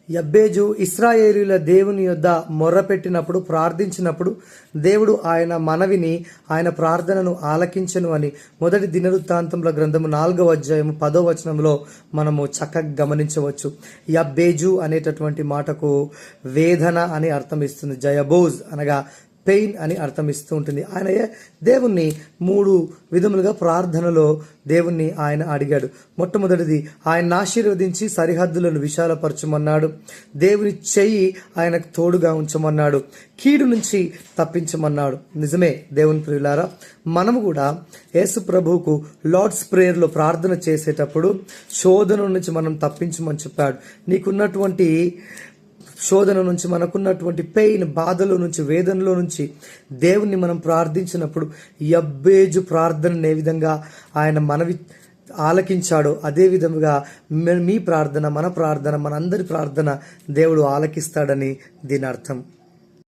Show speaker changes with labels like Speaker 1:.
Speaker 1: యబ్బేజు ఇశ్రాయేలీయుల దేవుని యొద్ద మొర్రపెట్టినప్పుడు, ప్రార్థించినప్పుడు దేవుడు ఆయన మనవిని, ఆయన ప్రార్థనను ఆలకించెను అని మొదటి దినవృత్తాంతముల గ్రంథము 4వ అధ్యాయము 10వ వచనంలో మనము చక్కగా గమనించవచ్చు. యబ్బేజు అనేటటువంటి మాటకు వేదన అని అర్థం ఇస్తుంది. జయబోజ్ అనగా పెయిన్ అని అర్థం ఇస్తూ ఉంటుంది. ఆయన దేవుణ్ణి 3 విధములుగా ప్రార్థనలో దేవుణ్ణి ఆయన అడిగాడు. మొట్టమొదటిది, ఆయన ఆశీర్వదించి సరిహద్దులను విశాలపరచమన్నాడు. దేవుని చెయ్యి ఆయనకు తోడుగా ఉంచమన్నాడు. కీడు నుంచి తప్పించమన్నాడు. నిజమే దేవుని ప్రియులారా, మనము కూడా యేసు ప్రభువుకు లార్డ్స్ ప్రేయర్లో ప్రార్థన చేసేటప్పుడు శోధన నుంచి మనం తప్పించమని చెప్పాడు. నీకున్నటువంటి శోధన నుంచి, మనకున్నటువంటి పెయిన్, బాధలో నుంచి, వేదనలో నుంచి దేవుణ్ణి మనం ప్రార్థించినప్పుడు యబ్బేజు ప్రార్థనను ఏ విధంగా ఆయన మనవి ఆలకించాడో అదే విధముగా మీ ప్రార్థన, మన ప్రార్థన, మనందరి ప్రార్థన దేవుడు ఆలకిస్తాడని దీని అర్థం.